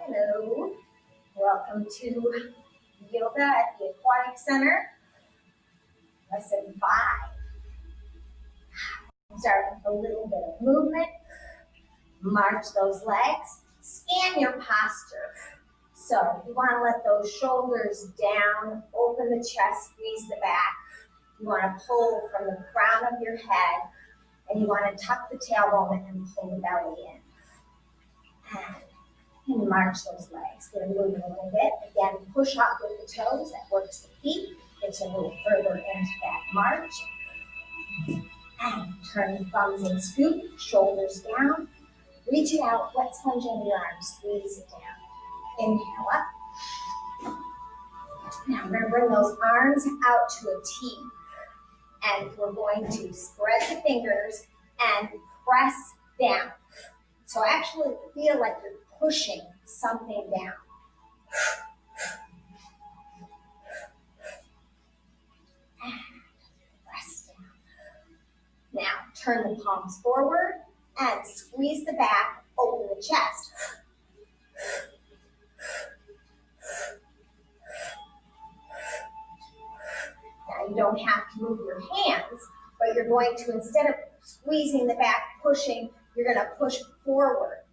Hello, welcome to yoga at the Aquatic Center, lesson 5. Start with a little bit of movement, march those legs, scan your posture. So you want to let those shoulders down, open the chest, squeeze the back. You want to pull from the crown of your head, and you want to tuck the tailbone and pull the belly in. And march those legs. We're moving a little bit. Again, push up with the toes. That works the feet. Get you a little further into that march. And turn the thumbs and scoop. Shoulders down. Reach it out. Wet sponge under your arms. Squeeze it down. Inhale up. Now we're going to bring those arms out to a T. And we're going to spread the fingers and press down. So actually feel like you're pushing something down. And press down. Now turn the palms forward and squeeze the back, open the chest. Now you don't have to move your hands, but you're going to, instead of squeezing the back, pushing, you're going to push forward.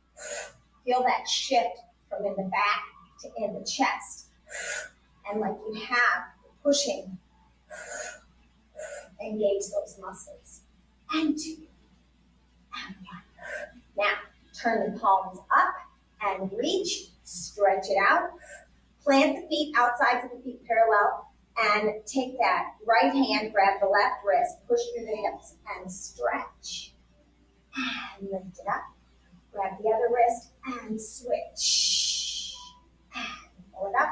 Feel that shift from in the back to in the chest. And like you have, pushing, engage those muscles. And 2, and 1. Now, turn the palms up and reach, stretch it out. Plant the feet, outsides of the feet parallel, and take that right hand, grab the left wrist, push through the hips, and stretch. And lift it up. Grab the other wrist and switch. And pull it up.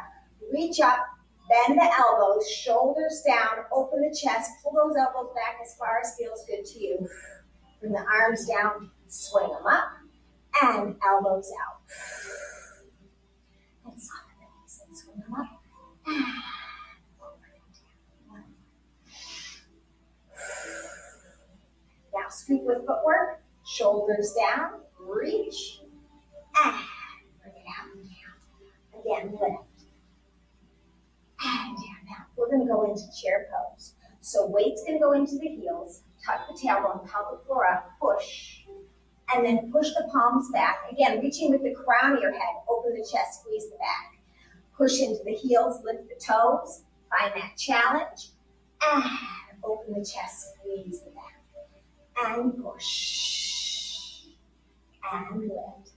Reach up. Bend the elbows. Shoulders down. Open the chest. Pull those elbows back as far as feels good to you. Bring the arms down. Swing them up. And elbows out. And soften the knees and swing them up. And over and down. Now scoop with footwork. Shoulders down. Reach, and bring it out and down. Again, lift, and down. Now, we're going to go into chair pose. So weight's going to go into the heels, tuck the tailbone, pelvic floor up, push, and then push the palms back. Again, reaching with the crown of your head, open the chest, squeeze the back. Push into the heels, lift the toes, find that challenge, and open the chest, squeeze the back, and push. And lift.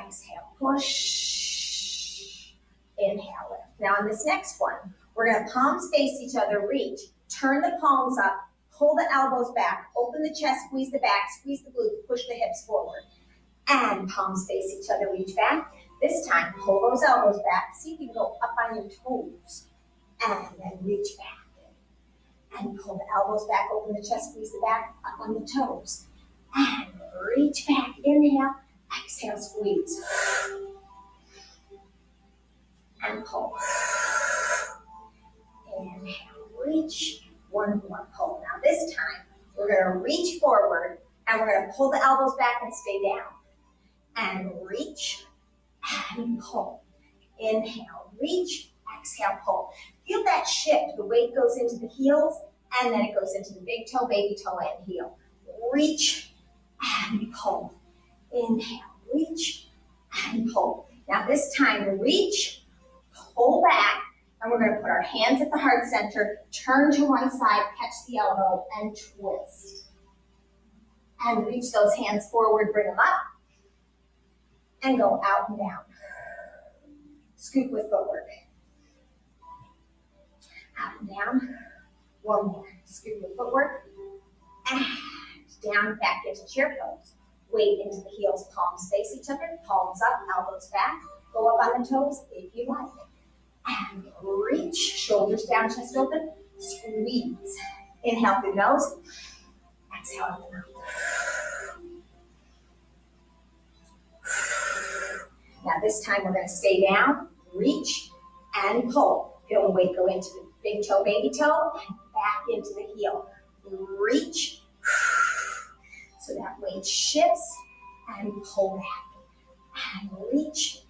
Exhale, push. Inhale, lift. Now on this next one, we're going to palms face each other, reach. Turn the palms up, pull the elbows back, open the chest, squeeze the back, squeeze the glutes, push the hips forward. And palms face each other, reach back. This time, pull those elbows back. See if you can go up on your toes. And then reach back. And pull the elbows back, open the chest, squeeze the back, up on the toes. And reach back, inhale, exhale, squeeze. And pull. Inhale, reach, one more pull. Now this time, we're going to reach forward and we're going to pull the elbows back and stay down. And reach and pull. Inhale, reach, exhale, pull. Feel that shift. The weight goes into the heels and then it goes into the big toe, baby toe, and heel. Reach and pull. Inhale, reach, and pull. Now this time, reach, pull back, and we're going to put our hands at the heart center, turn to one side, catch the elbow, and twist. And reach those hands forward, bring them up, and go out and down. Scoop with footwork. Out and down. One more. Scoop with footwork. And down, back into chair pose. Weight into the heels, palms face each other, palms up, elbows back. Go up on the toes if you like. And reach, shoulders down, chest open, squeeze. Inhale through the nose, exhale out the mouth. Now this time we're going to stay down, reach, and pull. Feel the weight go into the big toe, baby toe, and back into the heel. Reach. So that weight shifts and pull back. and reach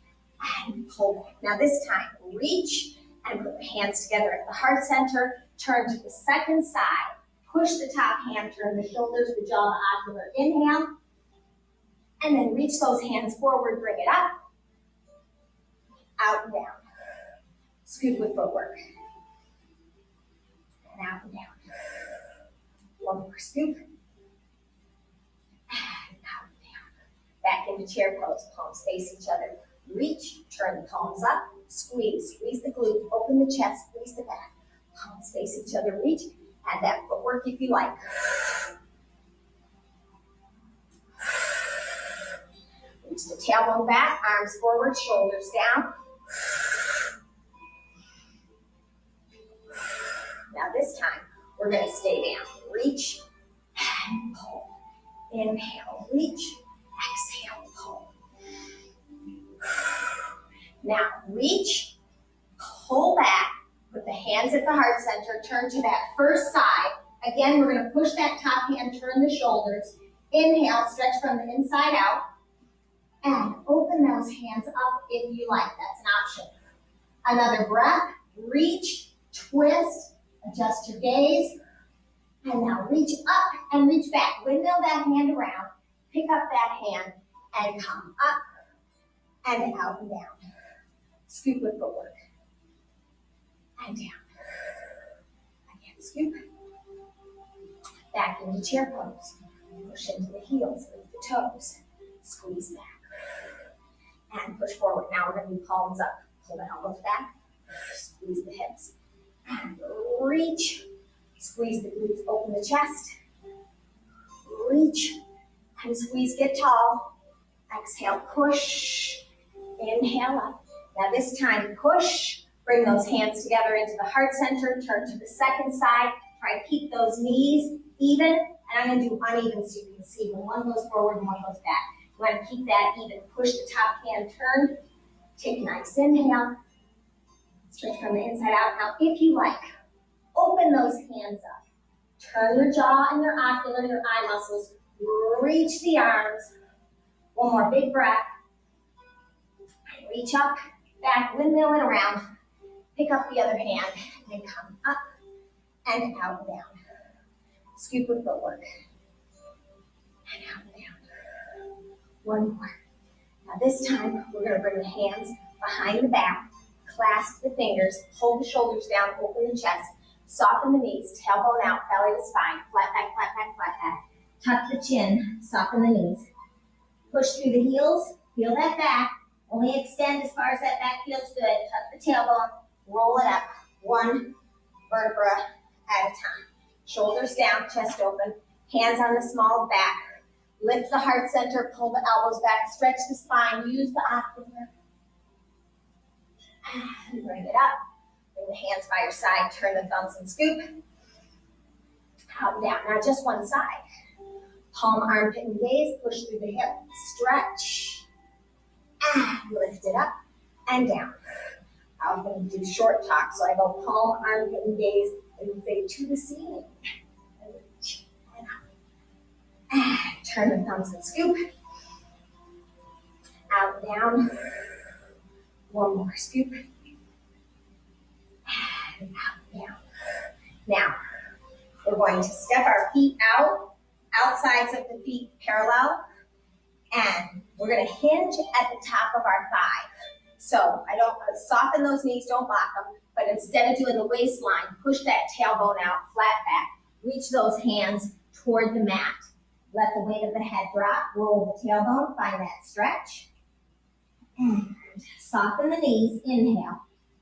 and pull back. Now this time, reach and put the hands together at the heart center. Turn to the second side. Push the top hand, turn the shoulders, the jaw, the ocular. Inhale. And then reach those hands forward, bring it up. Out and down. Scoop with footwork. And out and down. One more scoop. And out and down. Back into chair pose. Palms face each other. Reach, turn the palms up. Squeeze. Squeeze the glutes. Open the chest. Squeeze the back. Palms face each other. Reach. Add that footwork if you like. Reach the tailbone back. Arms forward. Shoulders down. Now this time, we're going to stay down. Reach and pull. Inhale, reach, exhale, pull. Now reach, pull back, put the hands at the heart center, turn to that first side. Again, we're going to push that top hand, turn the shoulders. Inhale, stretch from the inside out. And open those hands up if you like. That's an option. Another breath. Reach, twist, adjust your gaze. And now reach up and reach back. Windmill that hand around. Pick up that hand and come up and out and down. Scoop with footwork. And down. Again, scoop. Back into chair pose. Push into the heels, lift the toes. Squeeze back. And push forward. Now we're going to do palms up. Pull the elbows back. Squeeze the hips. And reach. Squeeze the glutes. Open the chest. Reach. And squeeze. Get tall. Exhale. Push. Inhale up. Now this time, push. Bring those hands together into the heart center. Turn to the second side. Try to keep those knees even. And I'm going to do uneven so you can see when one goes forward and one goes back. You want to keep that even. Push the top hand, turn. Take a nice inhale. Stretch from the inside out. Now, if you like, open those hands up. Turn your jaw and your ocular, your eye muscles. Reach the arms. One more big breath. Reach up, back, windmill it around. Pick up the other hand and come up and out and down. Scoop with footwork. And out and down. One more. Now this time, we're going to bring the hands behind the back, clasp the fingers, hold the shoulders down, open the chest, soften the knees, tailbone out, belly to spine, flat back, flat back, flat back. Tuck the chin, soften the knees. Push through the heels, feel that back. Only extend as far as that back feels good. Tuck the tailbone, roll it up, one vertebra at a time. Shoulders down, chest open, hands on the small back. Lift the heart center, pull the elbows back, stretch the spine, use the ocular. And bring it up. Bring the hands by your side, turn the thumbs and scoop. Out and down. Now just one side. Palm, armpit, and gaze, push through the hip, stretch. And lift it up and down. I'm going to do short talk, so I go palm, armpit, and gaze, and say to the ceiling. And reach and up. And turn the thumbs and scoop. Out and down. One more scoop. And out and down. Now, we're going to step our feet out, outsides of the feet parallel, and we're going to hinge at the top of our thigh. So I don't soften those knees, don't block them, but instead of doing the waistline, push that tailbone out, flat back. Reach those hands toward the mat. Let the weight of the head drop, roll the tailbone, find that stretch. And soften the knees, inhale.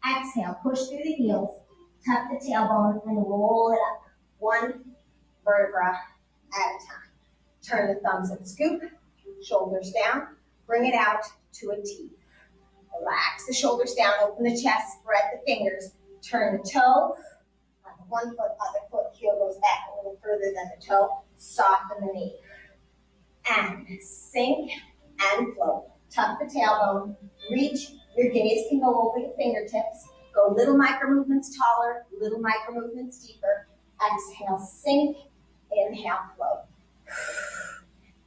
Exhale, push through the heels, tuck the tailbone, and roll it up. One vertebra at a time. Turn the thumbs and scoop, shoulders down, bring it out to a T. Relax the shoulders down, open the chest, spread the fingers, turn the toe, on the one foot, other foot, heel goes back a little further than the toe, soften the knee. And sink and float. Tuck the tailbone, reach, your gaze can go over your fingertips, go little micro movements taller, little micro movements deeper. Exhale, sink, inhale, float.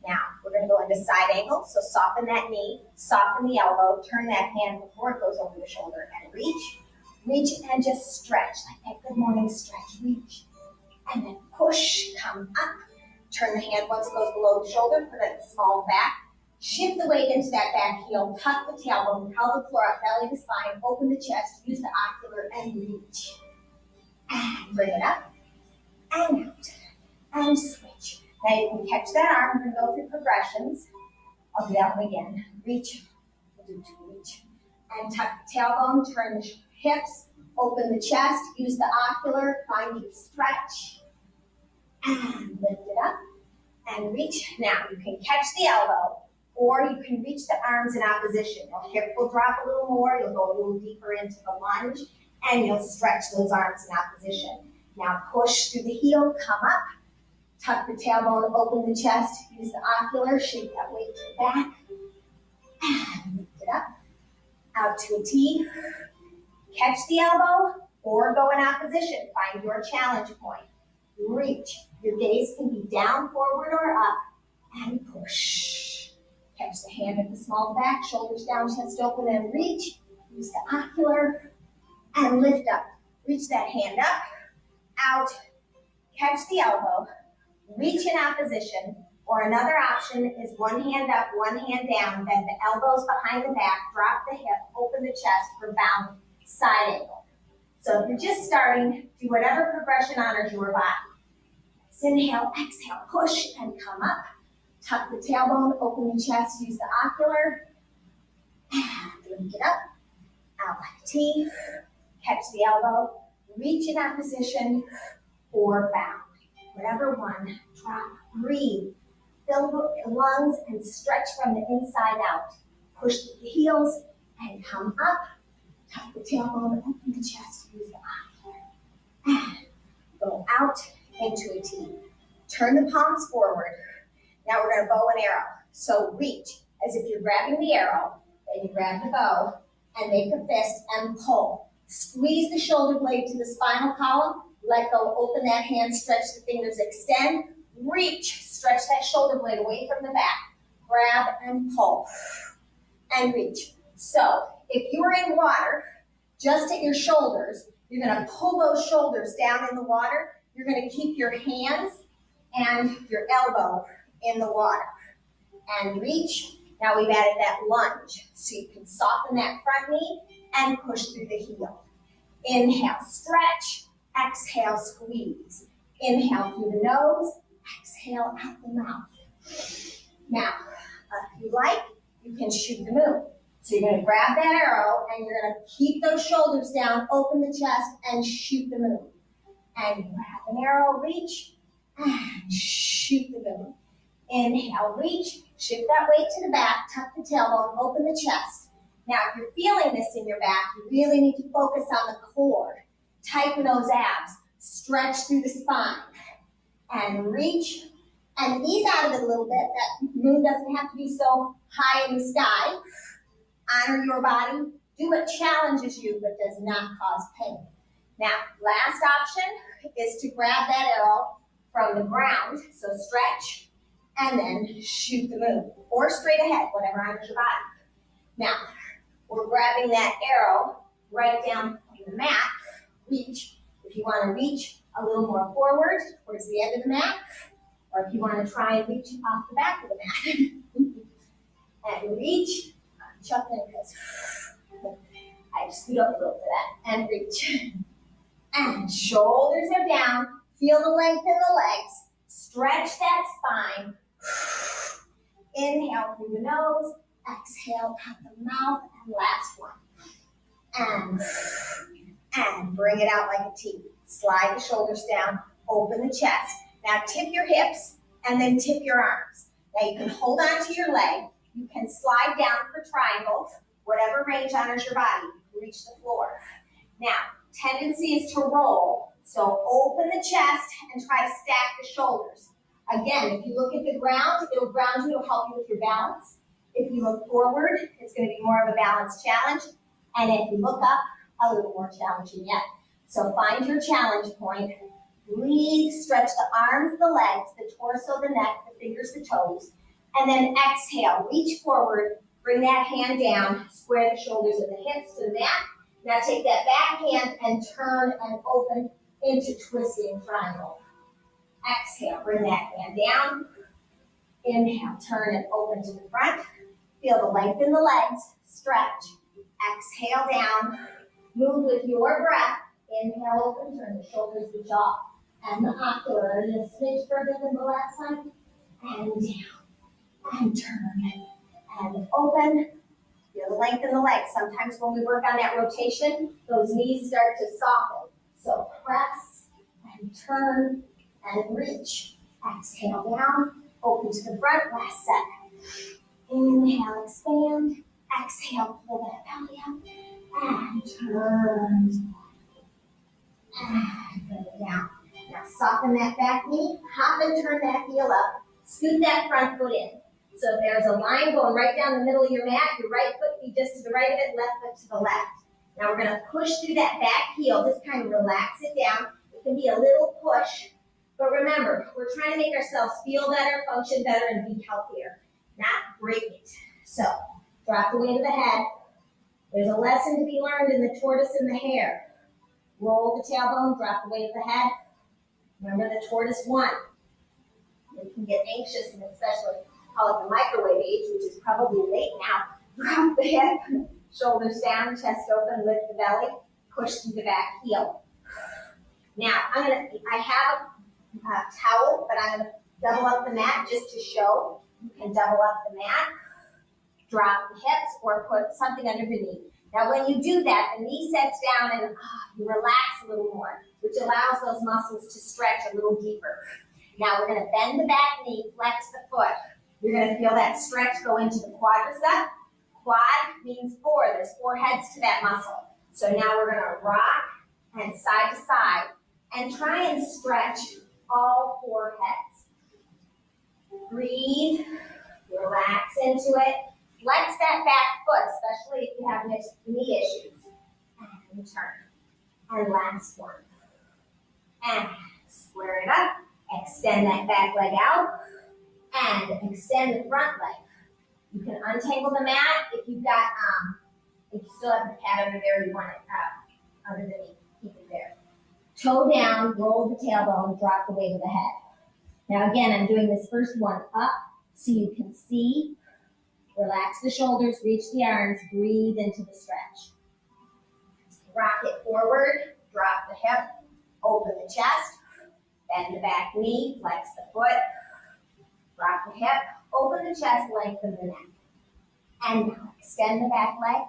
Now, we're going to go into side angle, so soften that knee, soften the elbow, turn that hand before it goes over the shoulder, and reach and just stretch, like that good morning stretch, reach, and then push, come up, turn the hand once it goes below the shoulder, put it small back, shift the weight into that back heel, tuck the tailbone, pelvic floor up, belly to spine, open the chest, use the ocular, and reach, and bring it up, and out, and switch. Now you can catch that arm, we're going to go through progressions. I'll do that one again. Reach, we'll do two, reach. And tuck the tailbone, turn the hips, open the chest, use the ocular, find your stretch, and lift it up, and reach. Now you can catch the elbow, or you can reach the arms in opposition. Your hip will drop a little more, you'll go a little deeper into the lunge, and you'll stretch those arms in opposition. Now push through the heel, come up, tuck the tailbone, open the chest, use the ocular, shake that weight to the back, and lift it up, out to a T, catch the elbow, or go in opposition, find your challenge point, reach, your gaze can be down, forward, or up, and push, catch the hand at the small back, shoulders down, chest open, and reach, use the ocular, and lift up, reach that hand up, out, catch the elbow, reach in opposition, or another option is one hand up, one hand down, bend the elbows behind the back, drop the hip, open the chest for bound side angle. So if you're just starting, do whatever progression honors your body. So inhale, exhale, push, and come up. Tuck the tailbone, open the chest, use the ocular, and lift it up, out like a T, catch the elbow, reach in opposition, or bound. Whatever one, drop, breathe, fill the lungs and stretch from the inside out. Push the heels and come up, tuck the tailbone, open the chest, use the ocular, and go out into a T. Turn the palms forward. Now we're going to bow and arrow. So reach as if you're grabbing the arrow, then you grab the bow and make a fist and pull. Squeeze the shoulder blade to the spinal column. Let go, open that hand, stretch the fingers, extend, reach, stretch that shoulder blade away from the back, grab and pull, and reach. So if you're in water, just at your shoulders, you're gonna pull those shoulders down in the water, you're gonna keep your hands and your elbow in the water, and reach. Now we've added that lunge, so you can soften that front knee and push through the heel. Inhale, stretch. Exhale, squeeze. Inhale through the nose, exhale out the mouth. Now, if you like, you can shoot the moon. So you're going to grab that arrow and you're going to keep those shoulders down, open the chest, and shoot the moon. And grab an arrow, reach, and shoot the moon. Inhale, reach, shift that weight to the back, tuck the tailbone, open the chest. Now, if you're feeling this in your back, you really need to focus on the core. Tighten those abs, stretch through the spine, and reach, and ease out of it a little bit. That moon doesn't have to be so high in the sky. Honor your body. Do what challenges you but does not cause pain. Now, last option is to grab that arrow from the ground, so stretch, and then shoot the moon, or straight ahead, whatever honors your body. Now, we're grabbing that arrow right down on the mat. Reach. If you want to reach a little more forward towards the end of the mat, or if you want to try and reach off the back of the mat. And reach. Chuck in because I just scoot up a little for that. And reach. And shoulders are down. Feel the length in the legs. Stretch that spine. Inhale through the nose. Exhale out the mouth. And last one. And bring it out like a T. Slide the shoulders down, open the chest. Now tip your hips and then tip your arms. Now you can hold on to your leg. You can slide down for triangle, whatever range honors your body. You can reach the floor. Now, tendency is to roll. So open the chest and try to stack the shoulders. Again, if you look at the ground, it'll ground you, it'll help you with your balance. If you look forward, it's going to be more of a balance challenge. And if you look up, a little more challenging yet. So find your challenge point. Breathe, stretch the arms, the legs, the torso, the neck, the fingers, the toes. And then exhale, reach forward, bring that hand down, square the shoulders and the hips to the mat. Now take that back hand and turn and open into twisting triangle. Exhale, bring that hand down. Inhale, turn and open to the front. Feel the length in the legs, stretch. Exhale down, move with your breath. Inhale, open, turn the shoulders, the jaw, and the ocular. And a smidge further than the last time. And down, and turn, and open. Feel the length in the legs. Sometimes when we work on that rotation, those knees start to soften. So press, and turn, and reach. Exhale down, open to the front, last set. Inhale, expand. Exhale, pull that belly up, and turn. And bring it down. Now soften that back knee, hop and turn that heel up. Scoot that front foot in. So if there's a line going right down the middle of your mat, your right foot be just to the right of it, left foot to the left. Now we're going to push through that back heel, just kind of relax it down. It can be a little push, but remember, we're trying to make ourselves feel better, function better, and be healthier, not break it. So drop the weight of the head. There's a lesson to be learned in the tortoise and the hare. Roll the tailbone, drop the weight of the head. Remember the tortoise won. You can get anxious, and especially call it the microwave age, which is probably late now. Drop the hip, shoulders down, chest open, lift the belly, push through the back heel. Now, I have a towel, but I'm going to double up the mat just to show. You can double up the mat, drop the hips, or put something underneath. Now, when you do that, the knee sets down and you relax a little more, which allows those muscles to stretch a little deeper. Now, we're going to bend the back knee, flex the foot. You're going to feel that stretch go into the quadricep. Quad means four. There's four heads to that muscle. So now we're going to rock and side to side and try and stretch all four heads. Breathe, relax into it. Flex that back foot, especially if you have knee issues. And turn. And last one. And square it up. Extend that back leg out. And extend the front leg. You can untangle the mat if you've got, if you still have the pad under there, you want it underneath. Keep it there. Toe down, roll the tailbone, drop the weight of the head. Now again, I'm doing this first one up so you can see. Relax the shoulders, reach the arms, breathe into the stretch. Rock it forward, drop the hip, open the chest, bend the back knee, flex the foot, drop the hip, open the chest, lengthen the neck. And now extend the back leg.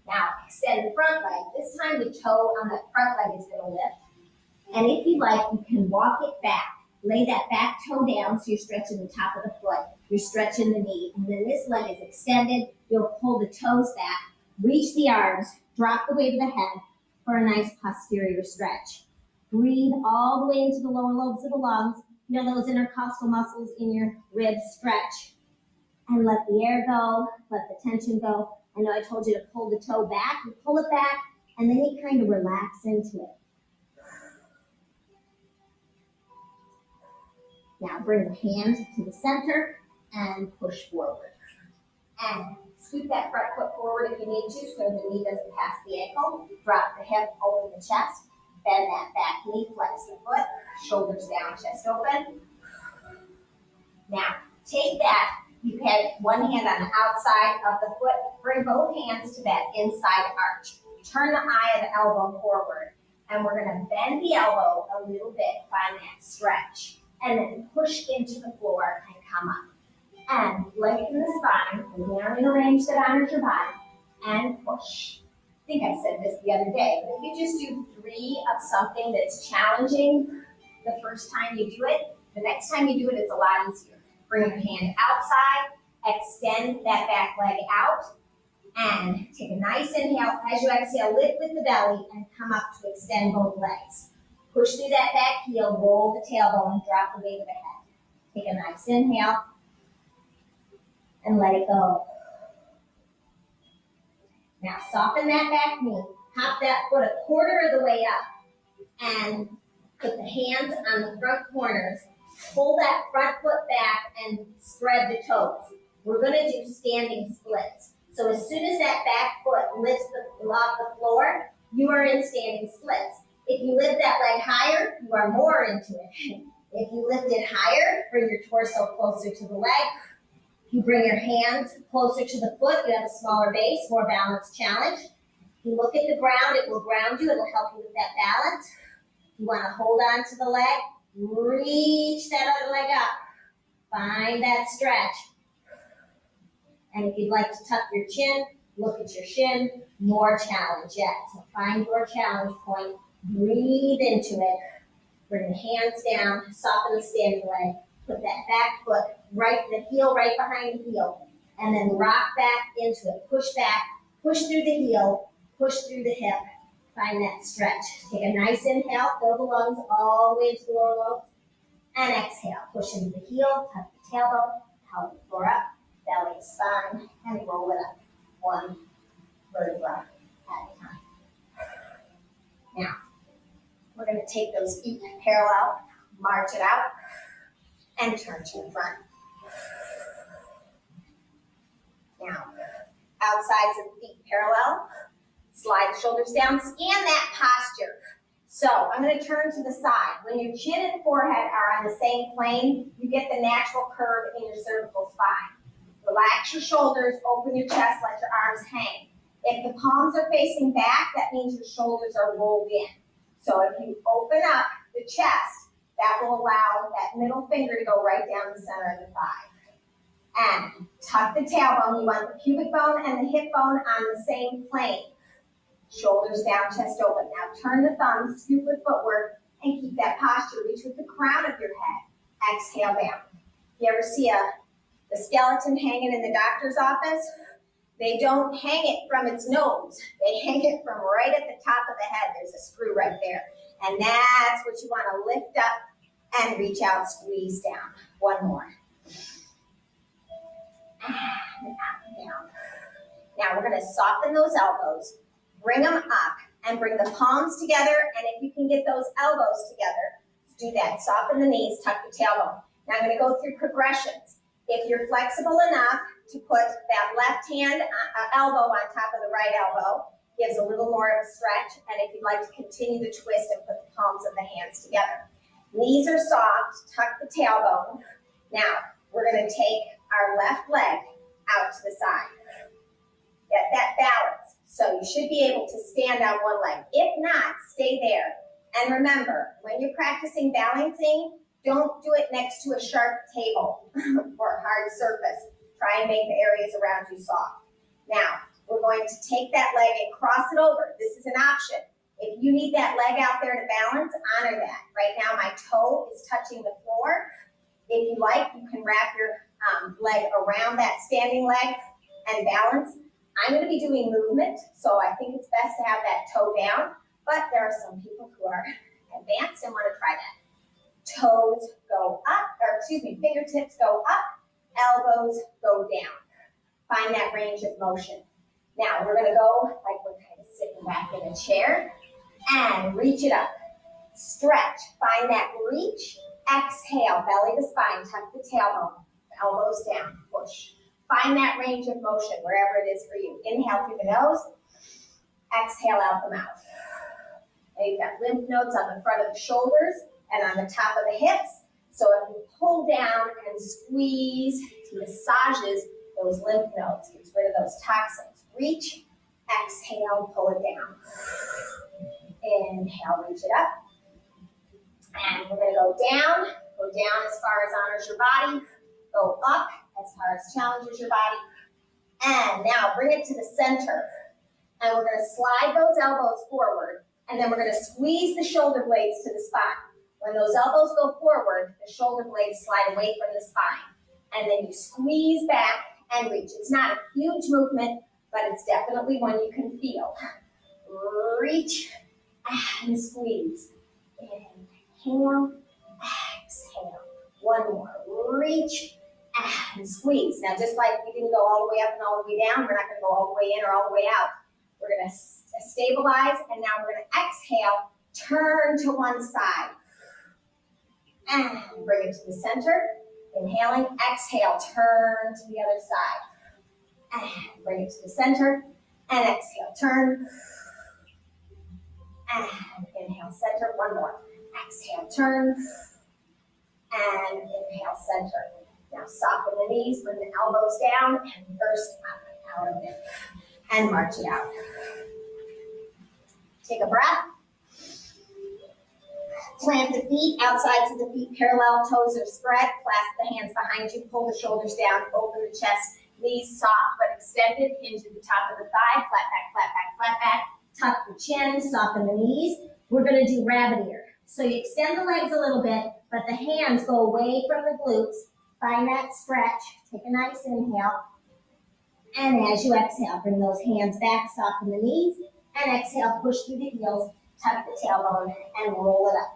Now extend the front leg. This time the toe on the front leg is going to lift. And if you like, you can walk it back. Lay that back toe down so you're stretching the top of the foot. You're stretching the knee. And then this leg is extended. You'll pull the toes back, reach the arms, drop the weight of the head for a nice posterior stretch. Breathe all the way into the lower lobes of the lungs. Feel those intercostal muscles in your ribs stretch. And let the air go, let the tension go. I know I told you to pull the toe back. You pull it back, and then you kind of relax into it. Now bring the hand to the center and push forward. And scoot that front foot forward if you need to so the knee doesn't pass the ankle. Drop the hip, open the chest. Bend that back knee, flex the foot. Shoulders down, chest open. Now take that. You have one hand on the outside of the foot. Bring both hands to that inside arch. Turn the eye of the elbow forward. And we're going to bend the elbow a little bit, find that stretch. And then push into the floor and come up. And lengthen the spine, and down in a range that honors your body, and push. I think I said this the other day, but if you just do 3 of something that's challenging the first time you do it, the next time you do it, it's a lot easier. Bring your hand outside, extend that back leg out, and take a nice inhale. As you exhale, lift with the belly and come up to extend both legs. Push through that back heel, roll the tailbone, drop the weight of the head. Take a nice inhale and let it go. Now soften that back knee, hop that foot a quarter of the way up, and put the hands on the front corners Pull that front foot back and spread the toes. We're gonna do standing splits. So as soon as that back foot lifts off the floor, you are in standing splits. If you lift that leg higher, you are more into it. If you lift it higher, bring your torso closer to the leg. You bring your hands closer to the foot, you have a smaller base, more balanced challenge. You look at the ground, it will ground you, it will help you with that balance. You want to hold on to the leg, reach that other leg up. Find that stretch. And if you'd like to tuck your chin, look at your shin, more challenge yet. So find your challenge point, breathe into it. Bring the hands down, soften the standing leg. Put that back foot the heel right behind the heel. And then rock back into it. Push back, push through the heel, push through the hip. Find that stretch. Take a nice inhale, fill the lungs all the way into the lower lobes. And exhale, push into the heel, tuck the tailbone, pelvic floor up, belly, spine, and roll it up. One vertebra at a time. Now, we're going to take those feet parallel, march it out, and turn to the front. Now, outsides of the feet parallel, slide the shoulders down, scan that posture. So I'm going to turn to the side. When your chin and forehead are on the same plane, you get the natural curve in your cervical spine. Relax your shoulders, open your chest, let your arms hang. If the palms are facing back, that means your shoulders are rolled in. So if you open up the chest, that will allow that middle finger to go right down the center of the thigh. And tuck the tailbone. You want the pubic bone and the hip bone on the same plane. Shoulders down, chest open. Now turn the thumbs, scoop with footwork, and keep that posture. Reach with the crown of your head. Exhale down. You ever see the skeleton hanging in the doctor's office? They don't hang it from its nose. They hang it from right at the top of the head. There's a screw right there. And that's what you want to lift up and reach out, squeeze down. One more. And up and down. Now we're going to soften those elbows, bring them up, and bring the palms together. And if you can get those elbows together, do that. Soften the knees, tuck the tailbone. Now I'm going to go through progressions. If you're flexible enough to put that left hand elbow on top of the right elbow, gives a little more of a stretch. And if you'd like to continue the twist and put the palms of the hands together. Knees are soft, tuck the tailbone. Now, we're going to take our left leg out to the side. Get that balance. So you should be able to stand on one leg. If not, stay there. And remember, when you're practicing balancing, don't do it next to a sharp table or a hard surface. Try and make the areas around you soft. Now, we're going to take that leg and cross it over. This is an option. If you need that leg out there to balance, honor that. Right now, my toe is touching the floor. If you like, you can wrap your leg around that standing leg and balance. I'm going to be doing movement, so I think it's best to have that toe down, but there are some people who are advanced and want to try that. Toes go up, fingertips go up, elbows go down. Find that range of motion. Now, we're going to go like we're kind of sitting back in a chair and reach it up. Stretch, find that reach, exhale, belly to spine, tuck the tailbone, elbows down, push. Find that range of motion wherever it is for you. Inhale through the nose, exhale out the mouth. Now you've got lymph nodes on the front of the shoulders and on the top of the hips. So if you pull down and squeeze, massages those lymph nodes, gets rid of those toxins. Reach, exhale, pull it down. Inhale, reach it up. And we're going to go down as far as honors your body, go up as far as challenges your body. And now bring it to the center. And we're going to slide those elbows forward, and then we're going to squeeze the shoulder blades to the spine. When those elbows go forward, the shoulder blades slide away from the spine. And then you squeeze back and reach. It's not a huge movement, but it's definitely one you can feel. Reach and squeeze. Inhale, exhale. One more. Reach and squeeze. Now, just like we didn't go all the way up and all the way down, we're not going to go all the way in or all the way out. We're going to stabilize, and now we're going to exhale, turn to one side. And bring it to the center. Inhaling, exhale, turn to the other side. And bring it to the center. And exhale, turn. And inhale, center. One more. Exhale, turn. And inhale, center. Now soften the knees, bring the elbows down, and burst up out of it. And march it out. Take a breath. Plant the feet, outsides of the feet parallel, toes are spread, clasp the hands behind you, pull the shoulders down, open the chest, knees soft but extended, hinge at the top of the thigh, flat back, flat back, flat back, tuck the chin, soften the knees. We're gonna do rabbit ear. So you extend the legs a little bit, but the hands go away from the glutes, find that stretch, take a nice inhale, and as you exhale, bring those hands back, soften the knees, and exhale, push through the heels, tuck the tailbone, and roll it up.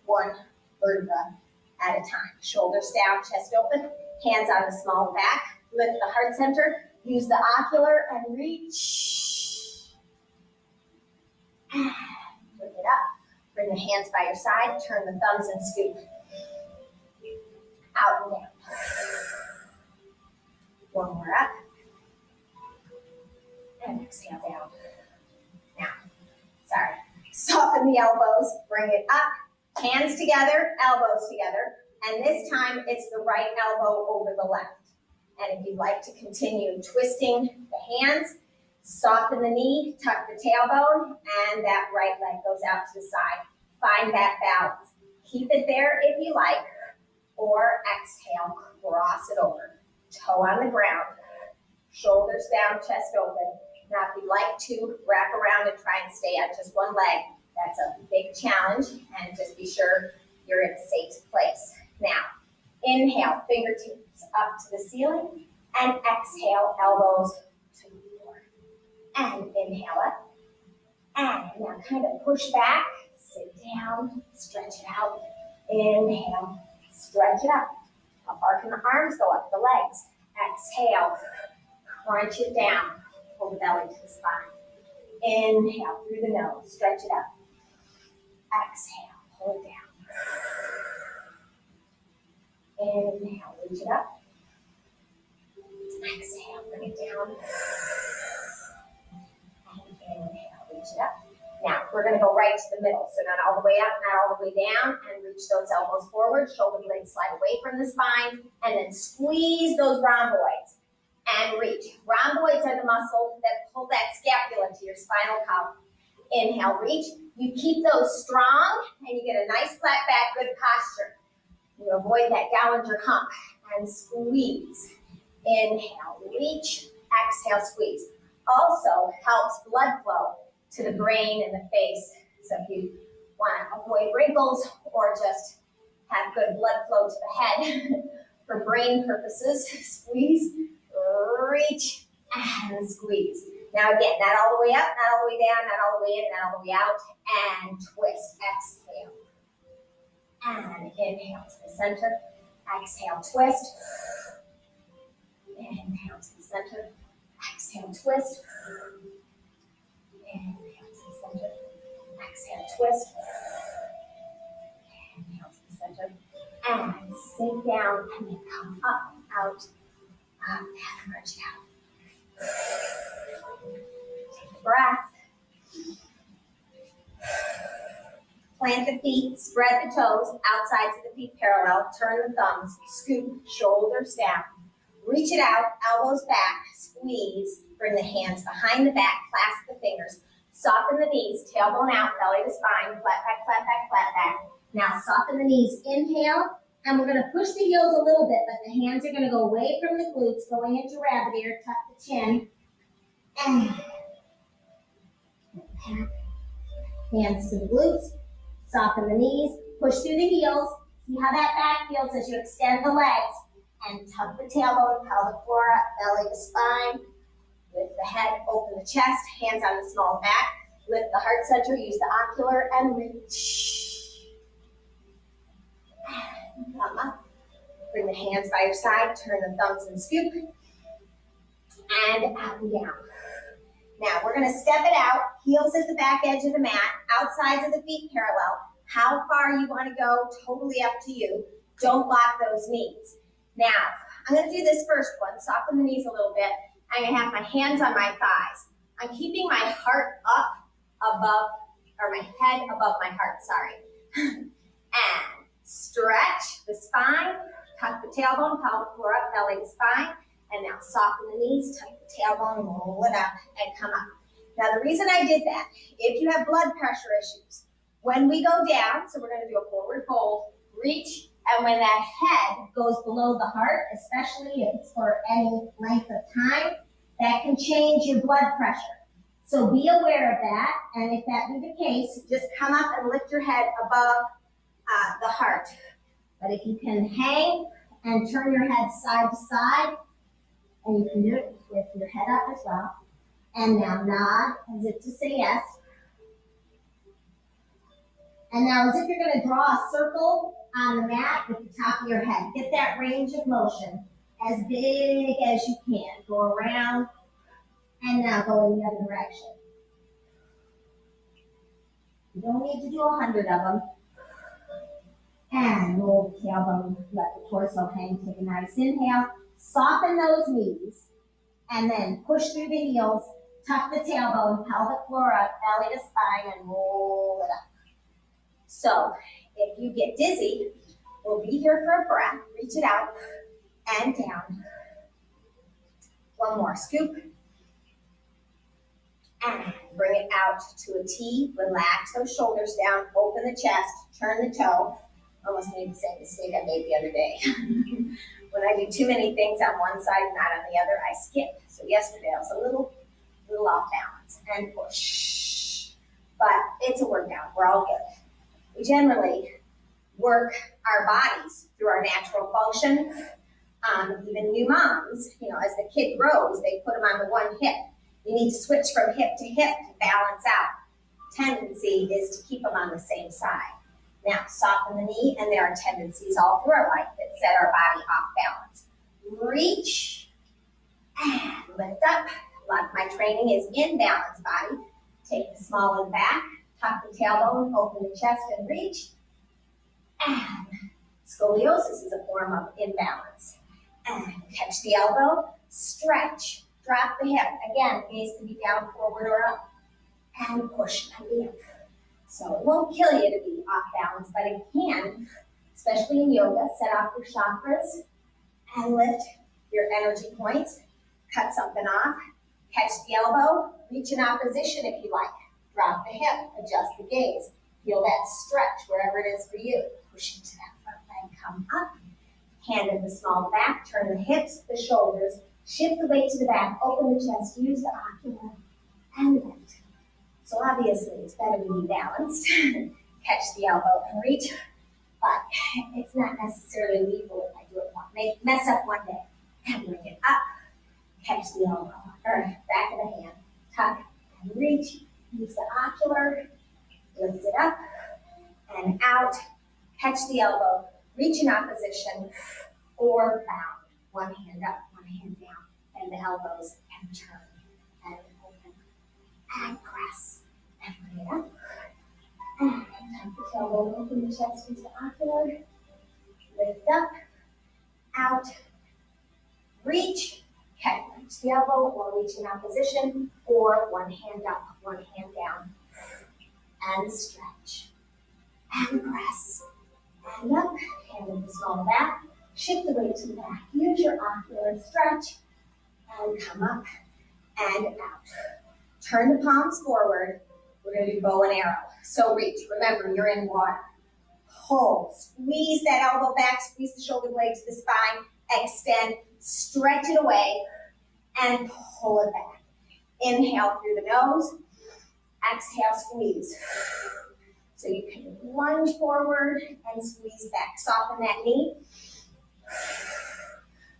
One vertebra at a time. Shoulders down, chest open, hands on the small back, lift the heart center, use the ocular and reach. And bring it up. Bring the hands by your side, turn the thumbs and scoop. Out and down. One more up. And exhale down. Now, soften the elbows, bring it up. Hands together, elbows together, and this time it's the right elbow over the left. And if you'd like to continue twisting the hands, soften the knee, tuck the tailbone, and that right leg goes out to the side. Find that balance. Keep it there if you like, or exhale, cross it over. Toe on the ground, shoulders down, chest open. Now if you'd like to wrap around and try and stay on just one leg, that's a big challenge, and just be sure you're in a safe place. Now, inhale, fingertips up to the ceiling, and exhale, elbows to the floor. And inhale up, and now kind of push back, sit down, stretch it out. Inhale, stretch it up. How far can the arms go up, the legs? Exhale, crunch it down, pull the belly to the spine. Inhale through the nose, stretch it up. Exhale, pull it down. Inhale, reach it up. Exhale, bring it down. And inhale, reach it up. Now, we're going to go right to the middle. So not all the way up, not all the way down, and reach those elbows forward. Shoulder blades slide away from the spine, and then squeeze those rhomboids and reach. Rhomboids are the muscle that pull that scapula to your spinal column. Inhale, reach. You keep those strong, and you get a nice flat back, good posture. You avoid that Gallagher hump and squeeze. Inhale, reach. Exhale, squeeze. Also helps blood flow to the brain and the face. So if you want to avoid wrinkles or just have good blood flow to the head for brain purposes, squeeze, reach, and squeeze. Now again, not all the way up, not all the way down, not all the way in, not all the way out, and twist, exhale. And inhale to the center, exhale, twist. Inhale to the center, exhale, twist. Inhale to the center, exhale, twist. Inhale to the center, and sink down, and then come up, out, up, and march it out. Take a breath. Plant the feet, spread the toes, outsides of the feet parallel, turn the thumbs, scoop, shoulders down. Reach it out, elbows back, squeeze, bring the hands behind the back, clasp the fingers, soften the knees, tailbone out, belly to spine, flat back, flat back, flat back. Now soften the knees, inhale, and we're gonna push the heels a little bit, but the hands are gonna go away from the glutes, going into rabbit ear, tuck the chin, and hands to the glutes, soften the knees, push through the heels, see how that back feels as you extend the legs, and tuck the tailbone, pelvic floor up, belly to spine, lift the head, open the chest, hands on the small back, lift the heart center, use the ocular, and reach. Come up. Bring the hands by your side, turn the thumbs and scoop, and out and down. Now we're going to step it out, heels at the back edge of the mat, outsides of the feet parallel, How far you want to go, totally up to you. Don't lock those knees. Now, I'm going to do this first one. Soften the knees a little bit. I'm going to have my hands on my thighs. I'm keeping my heart up above, or my head above my heart, sorry. And stretch the spine, tuck the tailbone, pelvic floor up, belly to spine. And now soften the knees, tuck the tailbone, roll it up, and come up. Now the reason I did that, if you have blood pressure issues, when we go down, so we're going to do a forward fold, reach, and when that head goes below the heart, especially if it's for any length of time, that can change your blood pressure. So be aware of that, and if that be the case, just come up and lift your head above the heart. But if you can hang and turn your head side to side, and you can do it with your head up as well, and now nod as if to say yes. And now as if you're going to draw a circle on the mat with the top of your head. Get that range of motion as big as you can. Go around and now go in the other direction. You don't need to do 100 of them. And roll the tailbone, let the torso hang. Take a nice inhale. Soften those knees. And then push through the heels. Tuck the tailbone, pelvic floor up, belly to spine, and roll it up. So if you get dizzy, we'll be here for a breath. Reach it out and down. One more. Scoop. And bring it out to a T. Relax those shoulders down. Open the chest. Turn the toe. Almost made the same mistake I made the other day. When I do too many things on one side, not on the other, I skip. So yesterday I was a little off balance. And push. But it's a workout. We're all good. We generally work our bodies through our natural function. Even new moms, as the kid grows, they put them on the one hip. You need to switch from hip to hip to balance out. Tendency is to keep them on the same side. Now, soften the knee, and there are tendencies all through our life that set our body off balance. Reach and lift up. A lot of my training is in balance body. Take the small one back, tuck the tailbone, open the chest, and reach. And scoliosis is a form of imbalance. And catch the elbow, stretch, drop the hip. Again, gaze can be down, forward, or up. And push and be up. So it won't kill you to be off balance, but it can, especially in yoga, set off your chakras and lift your energy points. Cut something off, catch the elbow, reach in opposition if you like. Drop the hip, adjust the gaze. Feel that stretch wherever it is for you. Push into that front leg, come up. Hand in the small back, turn the hips, the shoulders, shift the weight to the back, open the chest, use the ocular, and lift. So obviously it's better to be balanced. Catch the elbow and reach, but it's not necessarily lethal if I do it mess up one day. And bring it up, catch the elbow, or back of the hand, tuck and reach, use the ocular, lift it up and out, catch the elbow, reach in opposition, or bound. One hand up, one hand down, and the elbows, and turn, and open, and press, and bring it up, and tuck the tailbone, open the chest into the ocular, lift up, out, reach, catch the elbow, or reach in opposition, or one hand up, one hand down, and stretch, and press, and up, hand in the small back, shift the weight to the back, use your ocular stretch, and come up and out. Turn the palms forward, we're going to do bow and arrow. So reach, remember you're in water. Hold, squeeze that elbow back, squeeze the shoulder blade to the spine, extend, stretch it away, and pull it back. Inhale through the nose, exhale, squeeze. So you can lunge forward and squeeze back. Soften that knee.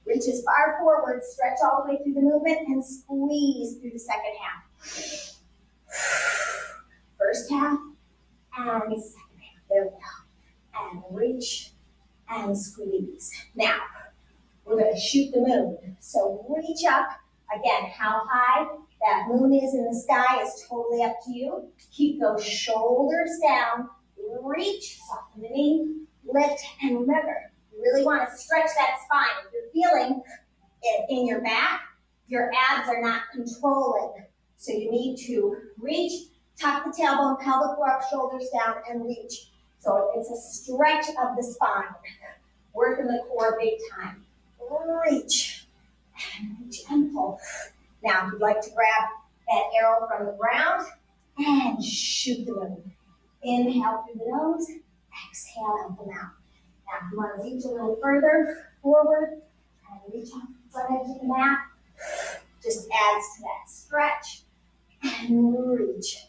Reach as far forward, stretch all the way through the movement, and squeeze through the second half. First half, and second half. There we go. And reach and squeeze. Now, we're going to shoot the moon. So reach up. Again, how high that moon is in the sky is totally up to you. Keep those shoulders down. reach, soften the knee, lift, and remember, you really want to stretch that spine. If you're feeling it in your back, your abs are not controlling. So you need to reach, tuck the tailbone, pelvic floor up, shoulders down, and reach. So it's a stretch of the spine. Working the core big time. Reach, and reach and pull. Now, if you'd like to grab that arrow from the ground and shoot the moon. Inhale through the nose, exhale out the mouth. Now, if you want to reach a little further forward, try to reach off the front edge of the mat. Just adds to that stretch and reach.